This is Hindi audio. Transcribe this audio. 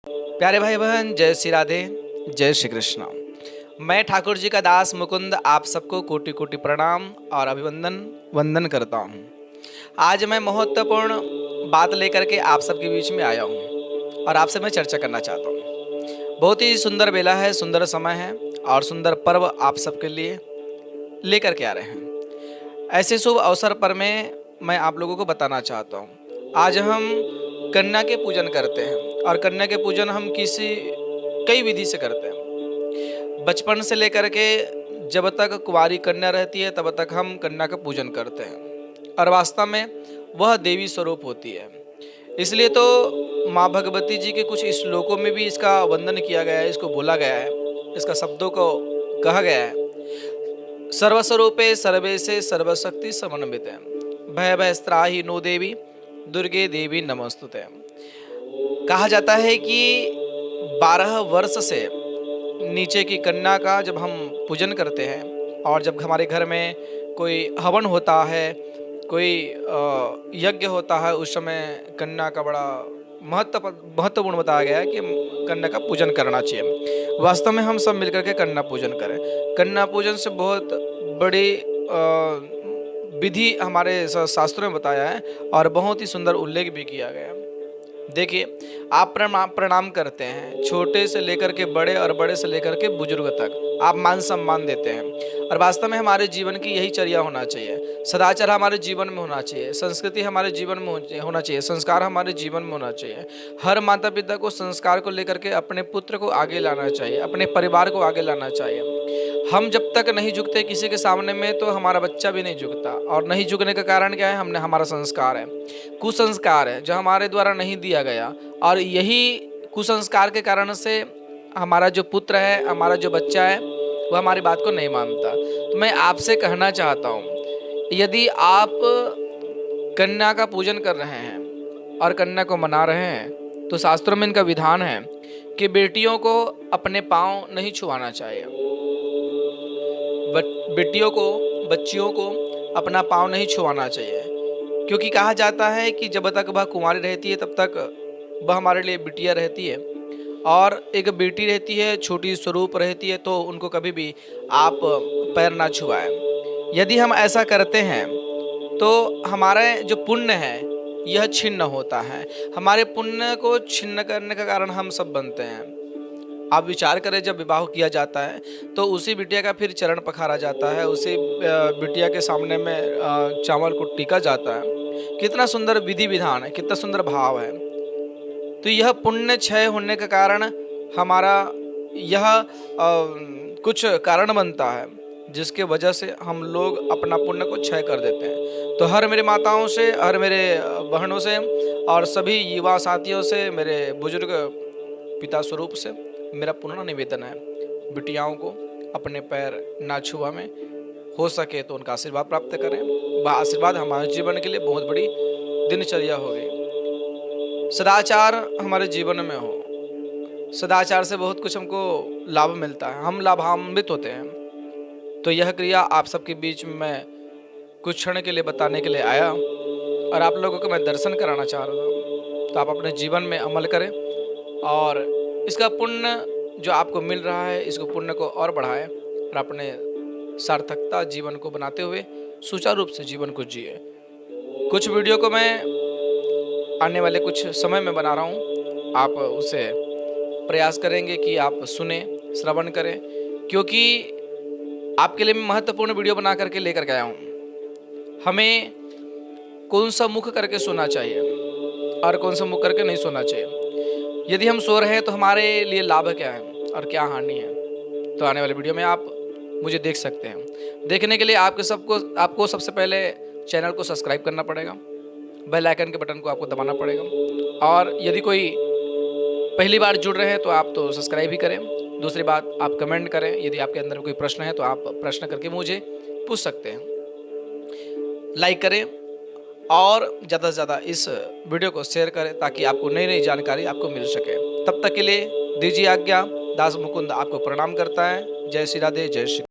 प्यारे भाई बहन, जय श्री राधे, जय श्री कृष्ण। मैं ठाकुर जी का दास मुकुंद आप सबको कोटि कोटि प्रणाम और अभिवंदन वंदन करता हूँ। आज मैं महत्वपूर्ण बात लेकर के आप सबके बीच में आया हूँ और आपसे मैं चर्चा करना चाहता हूँ। बहुत ही सुंदर बेला है, सुंदर समय है और सुंदर पर्व आप सबके लिए लेकर के आ रहे हैं। ऐसे शुभ अवसर पर मैं आप लोगों को बताना चाहता हूँ। आज हम कन्या के पूजन करते हैं और कन्या के पूजन हम कई विधि से करते हैं। बचपन से लेकर के जब तक कुंवारी कन्या रहती है तब तक हम कन्या का पूजन करते हैं और वास्तव में वह देवी स्वरूप होती है। इसलिए तो माँ भगवती जी के कुछ श्लोकों में भी इसका वंदन किया गया है, इसको बोला गया है, इसका शब्दों को कहा गया है। सर्वस्वरूपे सर्वेशे सर्वशक्ति समन्विते भय भयस्त्राहि नो देवी दुर्गे देवी नमस्तुते। कहा जाता है कि 12 वर्ष से नीचे की कन्या का जब हम पूजन करते हैं और जब हमारे घर में कोई हवन होता है, कोई यज्ञ होता है, उस समय कन्या का बड़ा महत्वपूर्ण बताया गया है कि कन्या का पूजन करना चाहिए। वास्तव में हम सब मिलकर के कन्या पूजन करें। कन्या पूजन से बहुत बड़ी विधि हमारे शास्त्रों में बताया है और बहुत ही सुंदर उल्लेख भी किया गया है। देखिए, आप प्रणाम करते हैं, छोटे से लेकर के बड़े और बड़े से लेकर के बुजुर्ग तक आप मान सम्मान देते हैं और वास्तव में हमारे जीवन की यही चर्या होना चाहिए। सदाचार हमारे जीवन में होना चाहिए, संस्कृति हमारे जीवन में होना चाहिए, संस्कार हमारे जीवन में होना चाहिए। हर माता पिता को संस्कार को लेकर के अपने पुत्र को आगे लाना चाहिए, अपने परिवार को आगे लाना चाहिए। हम जब तक नहीं झुकते किसी के सामने में तो हमारा बच्चा भी नहीं झुकता और नहीं झुकने का कारण क्या है? हमने हमारा संस्कार है, कुसंस्कार है जो हमारे द्वारा नहीं दिया गया और यही कुसंस्कार के कारण से हमारा जो पुत्र है, हमारा जो बच्चा है वह हमारी बात को नहीं मानता। तो मैं आपसे कहना चाहता हूँ, यदि आप कन्या का पूजन कर रहे हैं और कन्या को मना रहे हैं तो शास्त्रों में इनका विधान है कि बेटियों को अपने पाँव नहीं छुआना चाहिए। बेटियों को, बच्चियों को अपना पाँव नहीं छुआना चाहिए, क्योंकि कहा जाता है कि जब तक वह कुंवारी रहती है तब तक वह हमारे लिए बिटिया रहती है और एक बेटी रहती है, छोटी स्वरूप रहती है, तो उनको कभी भी आप पैर ना छुआएं। यदि हम ऐसा करते हैं तो हमारा जो पुण्य है यह छिन्न होता है। हमारे पुण्य को छिन्न करने का कारण हम सब बनते हैं। आप विचार करें, जब विवाह किया जाता है तो उसी बिटिया का फिर चरण पखारा जाता है, उसी बिटिया के सामने में चावल को टीका जाता है। कितना सुंदर विधि विधान है, कितना सुंदर भाव है। तो यह पुण्य क्षय होने के कारण हमारा यह कुछ कारण बनता है जिसके वजह से हम लोग अपना पुण्य को क्षय कर देते हैं। तो हर मेरे माताओं से, हर मेरे बहनों से और सभी युवा साथियों से, मेरे बुजुर्ग पिता स्वरूप से मेरा पुनः निवेदन है, बिटियाओं को अपने पैर ना छुआ में, हो सके तो उनका आशीर्वाद प्राप्त करें। वह आशीर्वाद हमारे जीवन के लिए बहुत बड़ी दिनचर्या होगी। सदाचार हमारे जीवन में हो, सदाचार से बहुत कुछ हमको लाभ मिलता है, हम लाभान्वित होते हैं। तो यह क्रिया आप सबके बीच में मैं कुछ क्षण के लिए बताने के लिए आया और आप लोगों को मैं दर्शन कराना चाह रहा हूँ। तो आप अपने जीवन में अमल करें और इसका पुण्य जो आपको मिल रहा है, इसको पुण्य को और बढ़ाएं और अपने सार्थकता जीवन को बनाते हुए सुचारू रूप से जीवन को जिए। कुछ वीडियो को मैं आने वाले कुछ समय में बना रहा हूँ, आप उसे प्रयास करेंगे कि आप सुने, श्रवण करें, क्योंकि आपके लिए मैं महत्वपूर्ण वीडियो बना करके लेकर के आया हूँ। हमें कौन सा मुख करके सुनना चाहिए और कौन सा मुख करके नहीं सुनना चाहिए। यदि हम सो रहे हैं तो हमारे लिए लाभ क्या है और क्या हानि है। तो आने वाले वीडियो में आप मुझे देख सकते हैं। देखने के लिए आपको सबसे पहले चैनल को सब्सक्राइब करना पड़ेगा, बेल आइकन के बटन को आपको दबाना पड़ेगा और यदि कोई पहली बार जुड़ रहे हैं तो आप तो सब्सक्राइब ही करें। दूसरी बात, आप कमेंट करें। यदि आपके अंदर कोई प्रश्न है तो आप प्रश्न करके मुझे पूछ सकते हैं। लाइक करें और ज़्यादा से ज़्यादा इस वीडियो को शेयर करें ताकि आपको नई नई जानकारी आपको मिल सके। तब तक के लिए दीजिए आज्ञा। दास मुकुंद आपको प्रणाम करता है। जय श्री राधे, जय श्री।